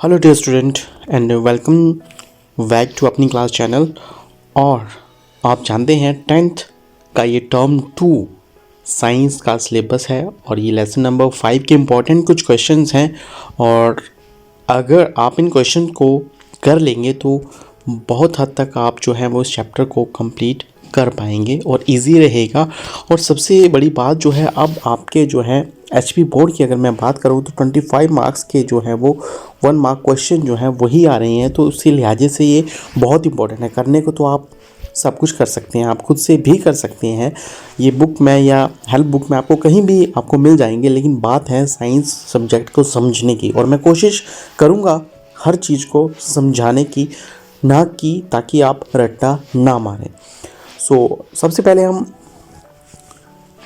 Hello dear student and welcome back to अपनी class channel. और आप जानते हैं 10th का ये टर्म 2 साइंस का सिलेबस है और ये लेसन नंबर 5 के इम्पोर्टेंट कुछ क्वेश्चंस हैं। और अगर आप इन क्वेश्चन को कर लेंगे तो बहुत हद तक आप जो है वो इस चैप्टर को कंप्लीट कर पाएंगे और इजी रहेगा। और सबसे बड़ी बात जो है, अब आपके जो है एचपी बोर्ड की अगर मैं बात करूँ तो 25 मार्क्स के जो है वो 1 मार्क क्वेश्चन जो है वही आ रहे हैं। तो उसी लिहाजे से ये बहुत इंपॉर्टेंट है। करने को तो आप सब कुछ कर सकते हैं, आप खुद से भी कर सकते हैं। ये बुक में या हेल्प बुक में आपको कहीं भी आपको मिल जाएंगे, लेकिन बात है साइंस सब्जेक्ट को समझने की। और मैं कोशिश करूँगा हर चीज़ को समझाने की, ना कि ताकि आप रट्टा ना मारें। सबसे पहले हम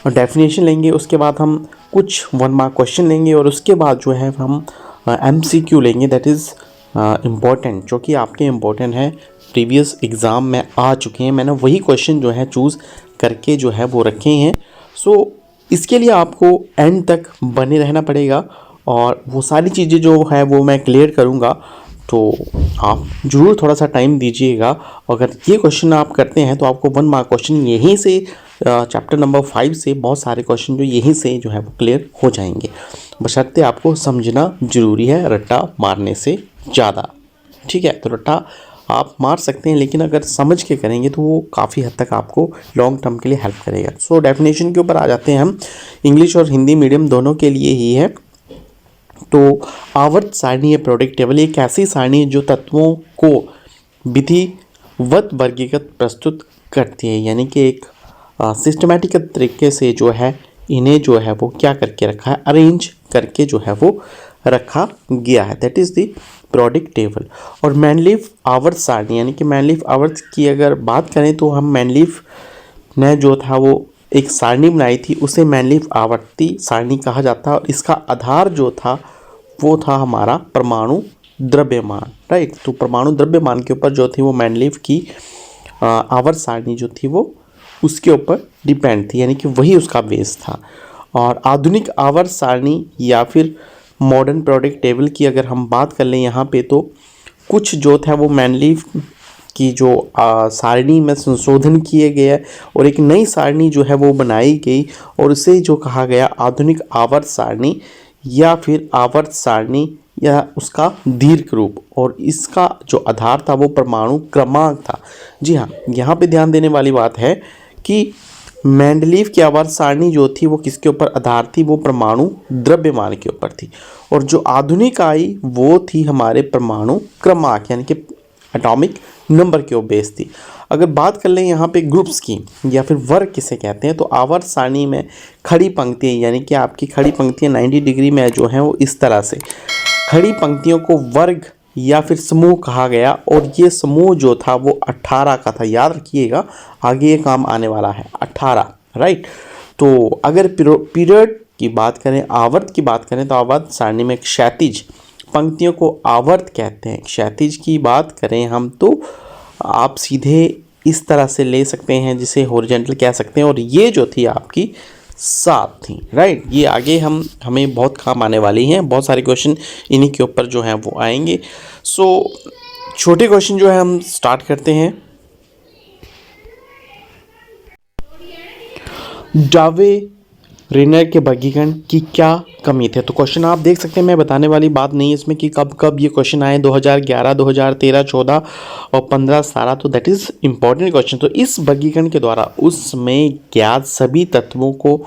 डेफिनेशन लेंगे, उसके बाद हम कुछ 1 मार्क क्वेश्चन लेंगे और उसके बाद जो है हम एमसीक्यू लेंगे, दैट इज़ इम्पॉर्टेंट, जो कि आपके इम्पॉर्टेंट है, प्रीवियस एग्ज़ाम में आ चुके हैं। मैंने वही क्वेश्चन जो है चूज़ करके जो है वो रखे हैं। इसके लिए आपको एंड तक बने रहना पड़ेगा और वो सारी चीज़ें जो है वो मैं क्लियर करूँगा। तो आप ज़रूर थोड़ा सा टाइम दीजिएगा। अगर ये क्वेश्चन आप करते हैं तो आपको 1 मार्क क्वेश्चन यहीं से चैप्टर नंबर 5 से बहुत सारे क्वेश्चन जो यहीं से जो है वो क्लियर हो जाएंगे। बशर्ते आपको समझना ज़रूरी है रट्टा मारने से ज़्यादा। ठीक है, तो रट्टा आप मार सकते हैं, लेकिन अगर समझ के करेंगे तो वो काफ़ी हद तक आपको लॉन्ग टर्म के लिए हेल्प करेगा। डेफिनेशन के ऊपर आ जाते हैं हम। इंग्लिश और हिंदी मीडियम दोनों के लिए ही है। तो आवर्त सारणी या प्रोडक्ट टेबल एक ऐसी सारणी है जो तत्वों को विधिवत वर्गीकृत प्रस्तुत करती है, यानी कि एक सिस्टमेटिक तरीके से जो है इन्हें जो है वो क्या करके रखा है, अरेंज करके जो है वो रखा गया है, that is the product table. और मैनलीफ आवर्त सारणी, यानी कि मैनलीफ आवर्त की अगर बात करें तो हम मैनलीफ ने जो था वो एक सारणी बनाई थी, उसे मैनलीफ आवर्ती सारणी कहा जाता है। और इसका आधार जो था वो था हमारा परमाणु द्रव्यमान, राइट। तो परमाणु द्रव्यमान के ऊपर जो थी वो मैनलीफ की आवर्त सारणी जो थी वो उसके ऊपर डिपेंड थी, यानी कि वही उसका बेस था। और आधुनिक आवर्त सारणी या फिर मॉडर्न प्रोडक्ट टेबल की अगर हम बात कर लें यहाँ पे, तो कुछ जो था वो मैनलीफ की जो सारणी में संशोधन किए गए और एक नई सारणी जो है वो बनाई गई और उसे जो कहा गया आधुनिक आवर्त सारणी या फिर आवर्त सारणी या उसका दीर्घ रूप। और इसका जो आधार था वो परमाणु क्रमांक था। जी हाँ, यहाँ पे ध्यान देने वाली बात है कि मेंडलीव की आवर्त सारणी जो थी वो किसके ऊपर आधार थी, वो परमाणु द्रव्यमान के ऊपर थी। और जो आधुनिक आई वो थी हमारे परमाणु क्रमांक, यानी कि एटॉमिक नंबर के ऊपर बेस थी। अगर बात कर लें यहाँ पे ग्रुप्स की या फिर वर्ग किसे कहते हैं, तो आवर्त सारणी में खड़ी पंक्तियाँ, यानी कि आपकी खड़ी पंक्तियाँ 90 डिग्री में जो हैं वो इस तरह से खड़ी पंक्तियों को वर्ग या फिर समूह कहा गया। और ये समूह जो था वो 18 का था, याद रखिएगा, आगे ये काम आने वाला है 18, राइट। तो अगर पीरियड की बात करें, आवर्त की बात करें, तो आवर्त सारणी में क्षैतिज पंक्तियों को आवर्त कहते हैं। क्षैतिज की बात करें हम तो आप सीधे इस तरह से ले सकते हैं जिसे हॉरिजॉन्टल कह सकते हैं। और ये जो थी आपकी 7 थी, राइट। ये आगे हमें बहुत काम आने वाली हैं, बहुत सारे क्वेश्चन इन्हीं के ऊपर जो हैं वो आएंगे। छोटे क्वेश्चन जो है हम स्टार्ट करते हैं। डावे रेनर के वर्गीकरण की क्या कमी थे? तो क्वेश्चन आप देख सकते हैं, मैं बताने वाली बात नहीं है इसमें कि कब कब ये क्वेश्चन आए, 2011, 2013, 14 और 15, 17। तो दैट इज़ इम्पॉर्टेंट क्वेश्चन। तो इस वर्गीकरण के द्वारा उसमें ज्ञात सभी तत्वों को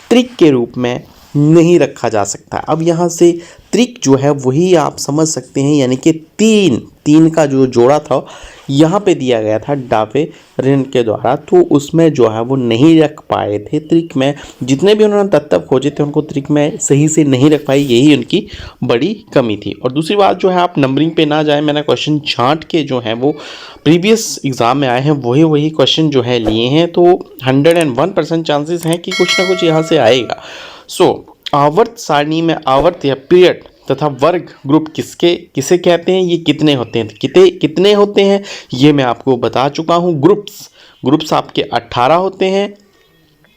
त्रिक के रूप में नहीं रखा जा सकता। अब यहाँ से त्रिक जो है वही आप समझ सकते हैं, यानी कि तीन का जो जोड़ा था यहाँ पे दिया गया था डावे ऋण के द्वारा, तो उसमें जो है वो नहीं रख पाए थे त्रिक में। जितने भी उन्होंने तत्व खोजे थे उनको त्रिक में सही से नहीं रख पाई, यही उनकी बड़ी कमी थी। और दूसरी बात जो है, आप नंबरिंग पे ना जाए, मैंने क्वेश्चन छांट के जो है वो प्रीवियस एग्जाम में आए हैं वही क्वेश्चन जो है लिए हैं। तो 101% चांसेस हैं कि कुछ ना कुछ यहाँ से आएगा। आवर्त सारणी में आवर्त या पीरियड तथा वर्ग ग्रुप किसे कहते हैं, ये कितने होते हैं, कितने होते हैं ये मैं आपको बता चुका हूँ। ग्रुप्स आपके 18 होते हैं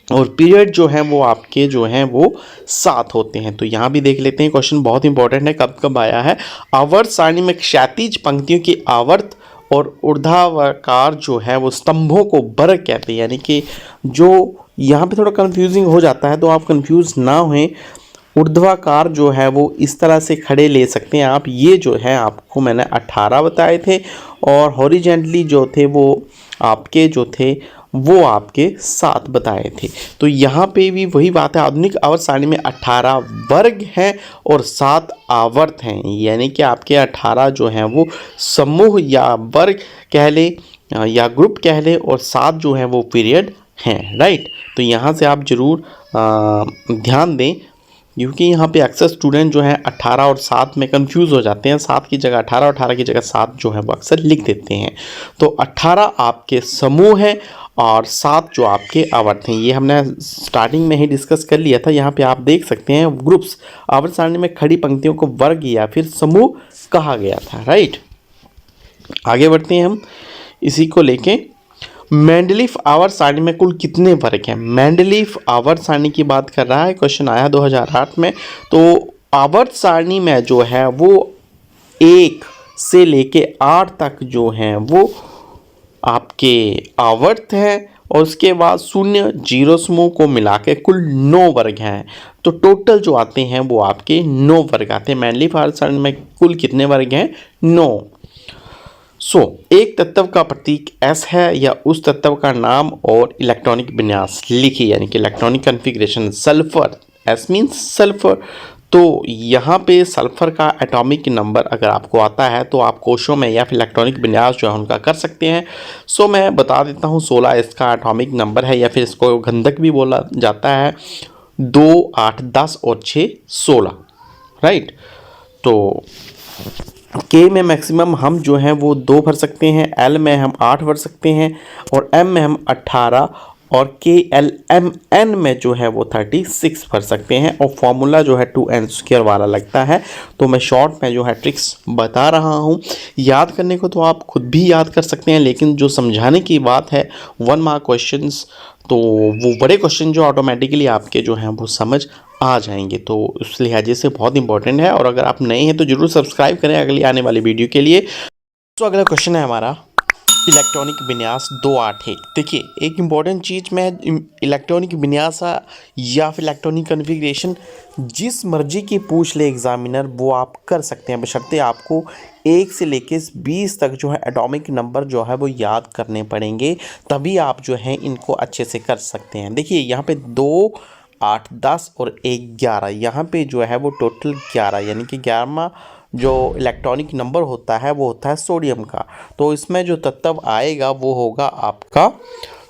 और पीरियड जो है वो आपके जो हैं वो 7 होते हैं। तो यहाँ भी देख लेते हैं, क्वेश्चन बहुत इंपॉर्टेंट है, कब कब आया है। आवर्त सारणी में क्षैतिज पंक्तियों की आवर्त और ऊर्ध्वाधर जो है वो स्तंभों को वर्ग कहते हैं। यानी कि जो यहाँ पे थोड़ा कंफ्यूजिंग हो जाता है, तो आप कंफ्यूज ना हों। ऊर्ध्वाकार जो है वो इस तरह से खड़े ले सकते हैं आप, ये जो है आपको मैंने 18 बताए थे, और हॉरिजेंटली जो थे वो आपके जो थे वो आपके 7 बताए थे। तो यहाँ पे भी वही बात है, आधुनिक आवर्त सारणी में 18 वर्ग हैं और 7 आवर्त हैं। यानी कि आपके 18 जो हैं वो समूह या वर्ग कह ले या ग्रुप कह ले, और 7 जो हैं वो पीरियड हैं, राइट। तो यहाँ से आप ज़रूर ध्यान दें, क्योंकि यहाँ पे अक्सर स्टूडेंट जो हैं 18 और 7 में कंफ्यूज हो जाते हैं। 7 की जगह 18, 18 की जगह 7 जो है वो अक्सर लिख देते हैं। तो 18 आपके समूह हैं और 7 जो आपके आवर्त हैं। ये हमने स्टार्टिंग में ही डिस्कस कर लिया था। यहाँ पे आप देख सकते हैं ग्रुप्स आवर्त सारणी में खड़ी पंक्तियों को वर्ग या फिर समूह कहा गया था, राइट। आगे बढ़ते हैं हम इसी को लेके। मेंडलीफ आवर्त सारणी में कुल कितने वर्ग हैं? मेंडलीफ आवर्त सारणी की बात कर रहा है, क्वेश्चन आया 2008 में। तो आवर्त सारणी में जो है वो 1 से लेके 8 तक जो हैं वो आपके आवर्त हैं, और उसके बाद 0 0 समूह को मिला के कुल 9 वर्ग हैं। तो टोटल जो आते हैं वो आपके 9 वर्ग आते हैं। मेंडलीफ आवर्त सारणी में कुल कितने वर्ग हैं? 9। एक तत्व का प्रतीक S है या उस तत्व का नाम और इलेक्ट्रॉनिक विन्यास लिखिए, यानी कि electronic configuration. Sulphur, S means sulphur. तो यहाँ पे सल्फर का एटॉमिक नंबर अगर आपको आता है तो आप कोशों में या फिर इलेक्ट्रॉनिक विन्यास जो है उनका कर सकते हैं। मैं बता देता हूँ, 16 इसका एटॉमिक नंबर है, या फिर इसको गंधक भी बोला जाता है। 2, 8, 10 और 6, 16, राइट। तो के में मैक्सिमम हम जो हैं वो 2 भर सकते हैं, एल में हम 8 भर सकते हैं, और एम में हम 18, और के एल एम एन में जो है वो 36 भर सकते हैं। और फॉर्मूला जो है 2n² वाला लगता है। तो मैं शॉर्ट में जो है ट्रिक्स बता रहा हूँ। याद करने को तो आप खुद भी याद कर सकते हैं, लेकिन जो समझाने की बात है 1 मार्क क्वेश्चंस, तो वो बड़े क्वेश्चन जो ऑटोमेटिकली आपके जो हैं वो समझ आ जाएंगे। तो उस लिहाजे से बहुत इंपॉर्टेंट है, और अगर आप नए हैं तो ज़रूर सब्सक्राइब करें अगली आने वाली वीडियो के लिए। तो अगला क्वेश्चन है हमारा इलेक्ट्रॉनिक विन्यास 281। देखिए, एक इम्पॉर्टेंट चीज़ में इलेक्ट्रॉनिक विन्यास या फिर इलेक्ट्रॉनिक कॉन्फ़िगरेशन जिस मर्जी की पूछ ले एग्जामिनर, वो आप कर सकते हैं, बशर्ते आपको 1 से लेके 20 तक जो है एटॉमिक नंबर जो है वो याद करने पड़ेंगे, तभी आप जो है इनको अच्छे से कर सकते हैं। देखिए यहाँ पे 2, 8, 10 और 1, 11, यहाँ पे जो है वो टोटल 11, यानी कि 11वां जो इलेक्ट्रॉनिक नंबर होता है वो होता है सोडियम का। तो इसमें जो तत्व आएगा वो होगा आपका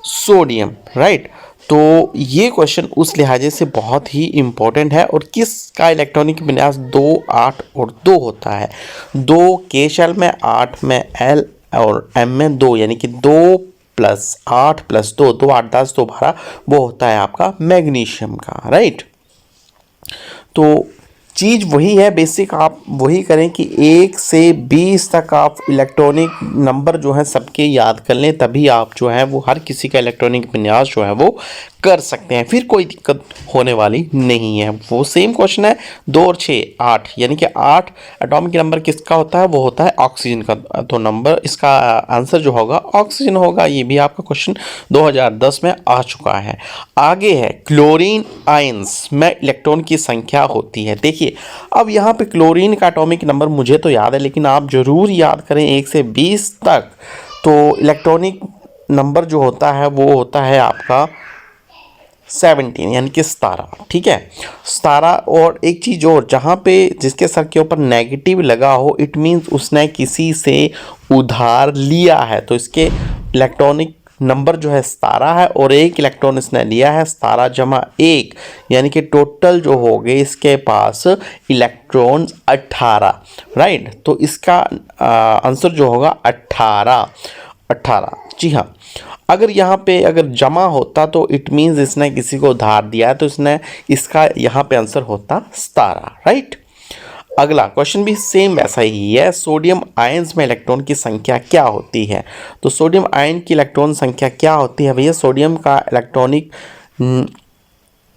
सोडियम, राइट। तो ये क्वेश्चन उस लिहाजे से बहुत ही इम्पोर्टेंट है। और किस का इलेक्ट्रॉनिक विन्यास 2, 8 और 2 होता है? 2 के शेल में, 8 में एल और एम में 2, यानी कि 2 + 8 + 2, 2, 8, 10, 2, 12, वो होता है आपका मैग्नीशियम का, राइट। तो चीज़ वही है, बेसिक आप वही करें कि 1 से 20 तक आप इलेक्ट्रॉनिक नंबर जो है सबके याद कर लें, तभी आप जो है वो हर किसी का इलेक्ट्रॉनिक विन्यास जो है वो कर सकते हैं, फिर कोई दिक्कत होने वाली नहीं है। वो सेम क्वेश्चन है 2 और 6, 8, यानी कि 8 एटॉमिक नंबर किसका होता है? वो होता है ऑक्सीजन का। तो नंबर इसका आंसर जो होगा ऑक्सीजन होगा। ये भी आपका क्वेश्चन 2010 में आ चुका है। आगे है क्लोरीन आयंस में इलेक्ट्रॉन की संख्या होती है। देखिए, अब यहाँ पे क्लोरीन का एटॉमिक नंबर मुझे तो याद है, लेकिन आप जरूर याद करें 1 से 20 तक। तो इलेक्ट्रॉनिक नंबर जो होता है वो होता है आपका 17, यानी कि 17, ठीक है, 17। और एक चीज़ और, जहाँ पे जिसके सर के ऊपर नेगेटिव लगा हो, इट मीन्स उसने किसी से उधार लिया है। तो इसके इलेक्ट्रॉनिक नंबर जो है 17 है, और 1 इलेक्ट्रॉन इसने लिया है, 17 + 1, यानी कि टोटल जो हो गए इसके पास इलेक्ट्रॉन 18, राइट। तो इसका आंसर जो होगा 18, जी हाँ। अगर यहाँ पे अगर जमा होता तो इट मीन्स इसने किसी को उधार दिया है, तो इसने इसका यहाँ पे आंसर होता 17, राइट। अगला क्वेश्चन भी सेम वैसा ही है। सोडियम आयंस में इलेक्ट्रॉन की संख्या क्या होती है? तो सोडियम आयन की इलेक्ट्रॉन संख्या क्या होती है भैया? सोडियम का इलेक्ट्रॉनिक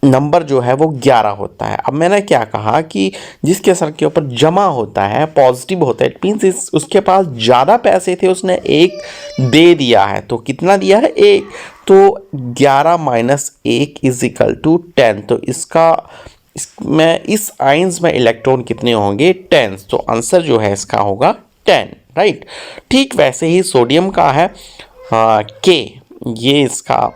नंबर जो है वो 11 होता है। अब मैंने क्या कहा कि जिसके सर के ऊपर जमा होता है, पॉजिटिव होता है, इट मीन्स उसके पास ज़्यादा पैसे थे, उसने 1 दे दिया है। तो कितना दिया है? 1। तो 11 माइनस 1 इज इक्वल टू 10। तो इसमें इस आइंस में इलेक्ट्रॉन कितने होंगे? 10। तो आंसर जो है इसका होगा 10, राइट। ठीक वैसे ही सोडियम का है के, ये इसका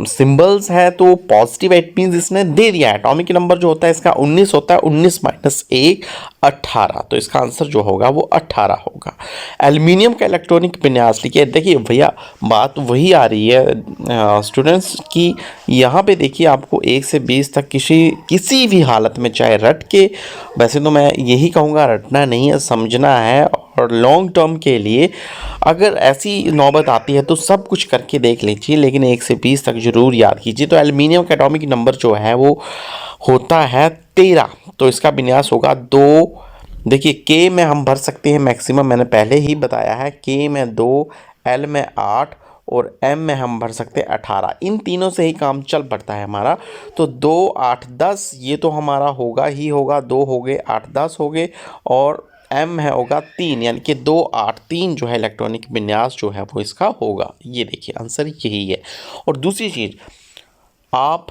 सिंबल्स है तो पॉजिटिव, इट मीन्स इसने दे दिया है। एटॉमिक नंबर जो होता है इसका 19 होता है, 19 माइनस 1 18। तो इसका आंसर जो होगा वो 18 होगा। एल्युमिनियम का इलेक्ट्रॉनिक विन्यास लिखिए। देखिए भैया बात वही आ रही है स्टूडेंट्स की, यहाँ पे देखिए आपको 1 से 20 तक किसी भी हालत में चाहे रट के, वैसे तो मैं यही कहूँगा रटना नहीं है, समझना है। और लॉन्ग टर्म के लिए अगर ऐसी नौबत आती है तो सब कुछ करके देख लीजिए, लेकिन 1 से 20 तक जरूर याद कीजिए। तो एल्युमिनियम का एटॉमिक नंबर जो है वो होता है 13। तो इसका विन्यास होगा 2। देखिए के में हम भर सकते हैं मैक्सिमम, मैंने पहले ही बताया है। के में 2, एल में 8 और एम में हम भर सकते हैं 18। इन तीनों से ही काम चल पड़ता है हमारा। तो 2 8 10 ये तो हमारा होगा ही होगा, 2 हो गए 8 10 हो गए, और एम है होगा 3, यानी कि 2 8 3 जो है इलेक्ट्रॉनिक विन्यास जो है वो इसका होगा। ये देखिए आंसर यही है। और दूसरी चीज़, आप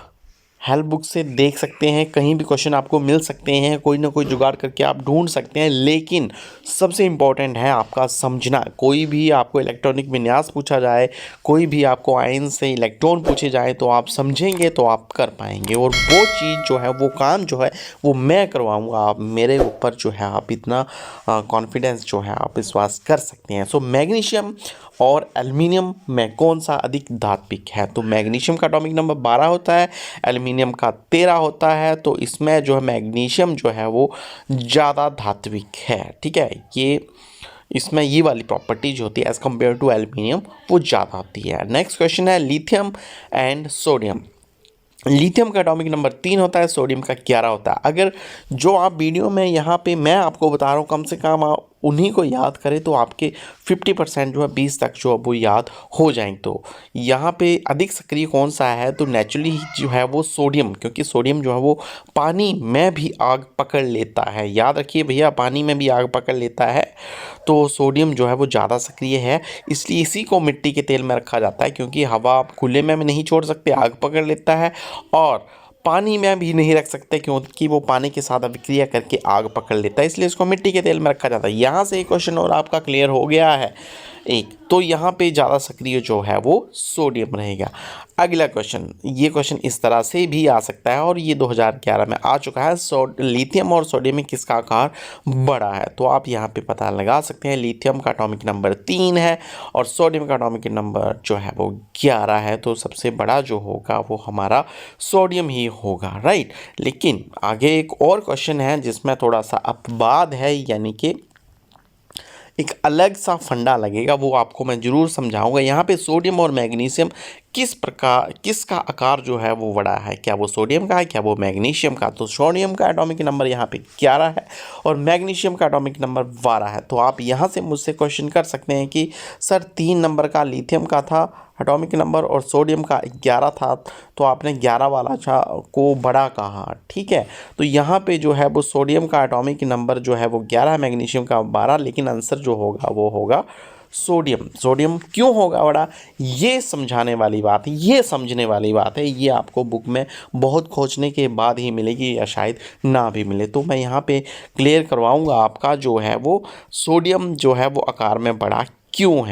हेल्प बुक से देख सकते हैं, कहीं भी क्वेश्चन आपको मिल सकते हैं, कोई ना कोई जुगाड़ करके आप ढूंढ सकते हैं, लेकिन सबसे इम्पॉर्टेंट है आपका समझना। कोई भी आपको इलेक्ट्रॉनिक विन्यास पूछा जाए, कोई भी आपको आयन से इलेक्ट्रॉन पूछे जाए, तो आप समझेंगे तो आप कर पाएंगे। और वो चीज़ जो है, वो काम जो है वो मैं करवाऊँगा। आप मेरे ऊपर जो है आप इतना कॉन्फिडेंस जो है आप विश्वास कर सकते हैं। सो मैग्नीशियम और एल्युमिनियम में कौन सा अधिक धात्विक है? तो मैग्नीशियम का एटॉमिक नंबर 12 होता है, एल्युमिनियम का 13 होता है। तो इसमें जो है मैग्नीशियम जो है वो ज़्यादा धात्विक है, ठीक है। इसमें ये वाली प्रॉपर्टी जो होती है एज़ कम्पेयर टू एल्युमिनियम वो ज़्यादा होती है। नेक्स्ट क्वेश्चन है लिथियम एंड सोडियम। लिथियम का एटॉमिक नंबर 3 होता है, सोडियम का 11 होता है। अगर जो आप वीडियो में यहाँ पे मैं आपको बता रहा हूँ, कम से कम आप उन्हीं को याद करें तो आपके 50% जो है 20 तक जो है वो याद हो जाएंगे। तो यहाँ पे अधिक सक्रिय कौन सा है? तो नेचुरली जो है वो सोडियम, क्योंकि सोडियम जो है वो पानी में भी आग पकड़ लेता है। याद रखिए भैया, पानी में भी आग पकड़ लेता है। तो सोडियम जो है वो ज़्यादा सक्रिय है, इसलिए इसी को मिट्टी के तेल में रखा जाता है, क्योंकि हवा खुले में नहीं छोड़ सकते, आग पकड़ लेता है। और पानी में भी नहीं रख सकते, क्योंकि वो पानी के साथ अभिक्रिया करके आग पकड़ लेता है, इसलिए इसको मिट्टी के तेल में रखा जाता है। यहाँ से एक क्वेश्चन और आपका क्लियर हो गया है एक। तो यहाँ पे ज़्यादा सक्रिय जो है वो सोडियम रहेगा। अगला क्वेश्चन, ये क्वेश्चन इस तरह से भी आ सकता है और ये 2011 में आ चुका है। लिथियम और सोडियम में किसका आकार बड़ा है? तो आप यहाँ पे पता लगा सकते हैं। लिथियम का एटॉमिक नंबर 3 है और सोडियम का एटॉमिक नंबर जो है वो 11 है। तो सबसे बड़ा जो होगा वो हमारा सोडियम ही होगा, राइट। लेकिन आगे एक और क्वेश्चन है जिसमें थोड़ा सा अपवाद है, यानी कि एक अलग सा फंडा लगेगा, वो आपको मैं ज़रूर समझाऊंगा। यहाँ पे सोडियम और मैग्नीशियम किसका आकार जो है वो बड़ा है? क्या वो सोडियम का है, क्या वो मैग्नीशियम का? तो सोडियम का एटॉमिक नंबर यहाँ पे 11 है और मैग्नीशियम का एटॉमिक नंबर 12 है। तो आप यहाँ से मुझसे क्वेश्चन कर सकते हैं कि सर 3 नंबर का लिथियम का था एटॉमिक नंबर और सोडियम का 11 था, तो आपने 11 वाला को बड़ा कहा, ठीक है। तो यहाँ पे जो है वो सोडियम का एटॉमिक नंबर जो है वो 11 है, मैग्नीशियम का 12, लेकिन आंसर जो होगा वो होगा सोडियम। सोडियम क्यों होगा बड़ा, ये समझाने वाली बात है, ये समझने वाली बात है। ये आपको बुक में बहुत खोजने के बाद ही मिलेगी या शायद ना भी मिले। तो मैं यहाँ पे क्लियर करवाऊँगा आपका जो है वो सोडियम जो है वो आकार में बड़ा क्यों है।